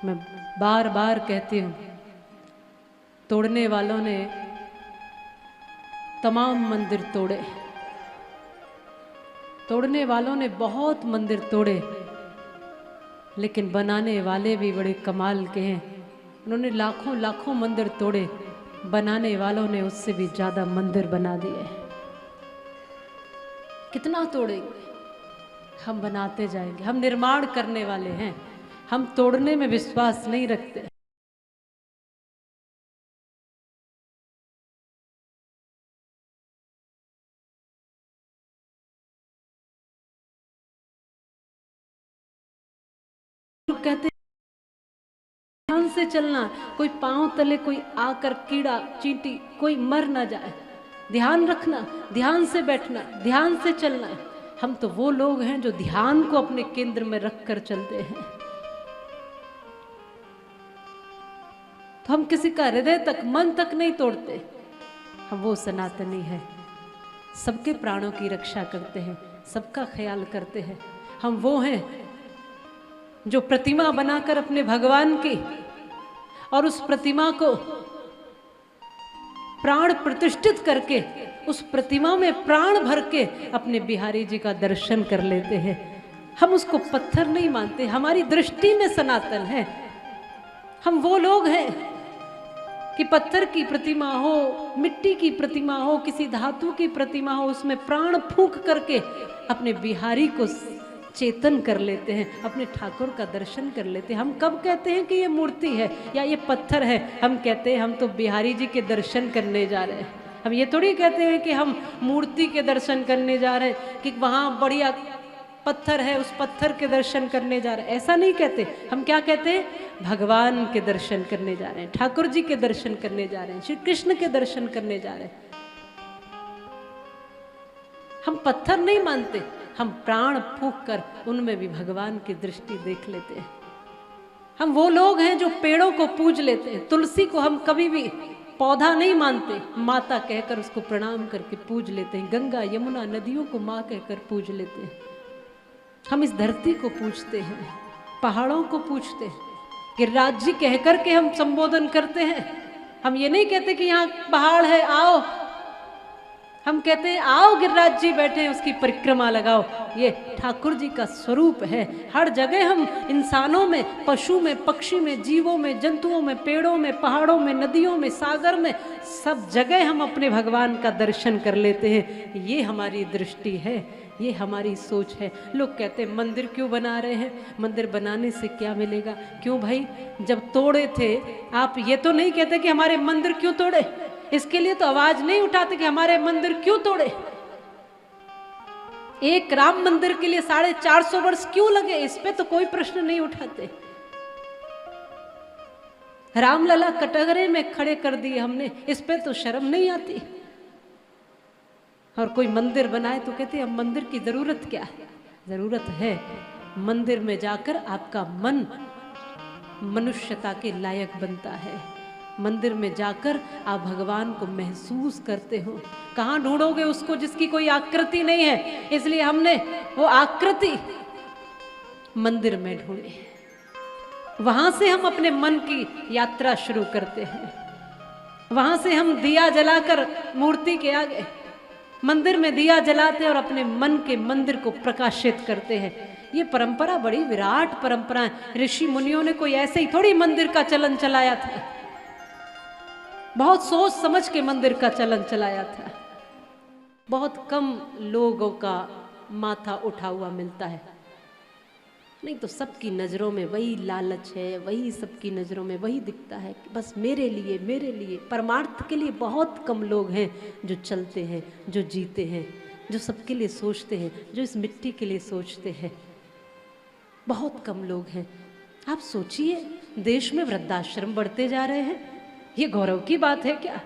मैं बार बार कहती हूँ, तोड़ने वालों ने तमाम मंदिर तोड़े, तोड़ने वालों ने बहुत मंदिर तोड़े, लेकिन बनाने वाले भी बड़े कमाल के हैं। उन्होंने लाखों लाखों मंदिर तोड़े, बनाने वालों ने उससे भी ज्यादा मंदिर बना दिए। कितना तोड़ेंगे? हम बनाते जाएंगे, हम निर्माण करने वाले हैं, हम तोड़ने में विश्वास नहीं रखते। कहते ध्यान से चलना, कोई पांव तले कोई आकर कीड़ा चींटी कोई मर ना जाए, ध्यान रखना, ध्यान से बैठना, ध्यान से चलना। हम तो वो लोग हैं जो ध्यान को अपने केंद्र में रखकर चलते हैं। तो हम किसी का हृदय तक, मन तक नहीं तोड़ते। हम वो सनातनी है, सबके प्राणों की रक्षा करते हैं, सबका ख्याल करते हैं। हम वो हैं जो प्रतिमा बनाकर अपने भगवान की और उस प्रतिमा को प्राण प्रतिष्ठित करके उस प्रतिमा में प्राण भर के अपने बिहारी जी का दर्शन कर लेते हैं। हम उसको पत्थर नहीं मानते, हमारी दृष्टि में सनातन है। हम वो लोग हैं कि पत्थर की प्रतिमा हो, मिट्टी की प्रतिमा हो, किसी धातु की प्रतिमा हो, उसमें प्राण फूंक करके अपने बिहारी को चेतन कर लेते हैं, अपने ठाकुर का दर्शन कर लेते हैं। हम कब कहते हैं कि ये मूर्ति है या ये पत्थर है? हम कहते हैं हम तो बिहारी जी के दर्शन करने जा रहे हैं। हम ये थोड़ी कहते हैं कि हम मूर्ति के दर्शन करने जा रहे हैं, कि वहाँ बढ़िया पत्थर है उस पत्थर के दर्शन करने जा रहे हैं, ऐसा नहीं कहते। हम क्या कहते हैं? भगवान के दर्शन करने जा रहे हैं, ठाकुर जी के दर्शन करने जा रहे हैं, श्री कृष्ण के दर्शन करने जा रहे हैं। हम पत्थर नहीं मानते, हम प्राण फूंक कर उनमें भी भगवान की दृष्टि देख लेते हैं। हम वो लोग हैं जो पेड़ों को पूज लेते हैं। तुलसी को हम कभी भी पौधा नहीं मानते, माता कहकर उसको प्रणाम करके पूज लेते हैं। गंगा यमुना नदियों को माँ कहकर पूज लेते हैं। हम इस धरती को पूजते हैं, पहाड़ों को पूजते हैं, गिरिराज जी कहकर के हम संबोधन करते हैं। हम ये नहीं कहते कि यहाँ पहाड़ है आओ, हम कहते हैं आओ गिरिराज जी बैठे हैं उसकी परिक्रमा लगाओ। ये ठाकुर जी का स्वरूप है। हर जगह हम इंसानों में, पशु में, पक्षी में, जीवों में, जंतुओं में, पेड़ों में, पहाड़ों में, नदियों में, सागर में, सब जगह हम अपने भगवान का दर्शन कर लेते हैं। ये हमारी दृष्टि है, ये हमारी सोच है। लोग कहते हैं मंदिर क्यों बना रहे हैं? मंदिर बनाने से क्या मिलेगा? क्यों भाई, जब तोड़े थे आप ये तो नहीं कहते कि हमारे मंदिर क्यों तोड़े? इसके लिए तो आवाज नहीं उठाते कि हमारे मंदिर क्यों तोड़े। एक राम मंदिर के लिए 450 वर्ष क्यों लगे? इस पे तो कोई प्रश्न नहीं उठाते। रामलला कटघरे में खड़े कर दिए हमने, इस पे तो शर्म नहीं आती। और कोई मंदिर बनाए तो कहते हैं अब मंदिर की जरूरत क्या है? जरूरत है, मंदिर में जाकर आपका मन मनुष्यता के लायक बनता है। मंदिर में जाकर आप भगवान को महसूस करते हो। कहाँ ढूंढोगे उसको जिसकी कोई आकृति नहीं है? इसलिए हमने वो आकृति मंदिर में ढूंढी। वहां से हम अपने मन की यात्रा शुरू करते हैं। वहां से हम दिया जलाकर मूर्ति के आगे मंदिर में दिया जलाते और अपने मन के मंदिर को प्रकाशित करते हैं। ये परंपरा बड़ी विराट परंपरा है। ऋषि मुनियों ने कोई ऐसे ही थोड़ी मंदिर का चलन चलाया था, बहुत सोच समझ के मंदिर का चलन चलाया था। बहुत कम लोगों का माथा उठा हुआ मिलता है, नहीं तो सबकी नज़रों में वही लालच है, वही सबकी नज़रों में वही दिखता है कि बस मेरे लिए, मेरे लिए। परमार्थ के लिए बहुत कम लोग हैं जो चलते हैं, जो जीते हैं, जो सबके लिए सोचते हैं, जो इस मिट्टी के लिए सोचते हैं। बहुत कम लोग हैं। आप सोचिए, देश में वृद्धाश्रम बढ़ते जा रहे हैं, ये गौरव की बात है क्या?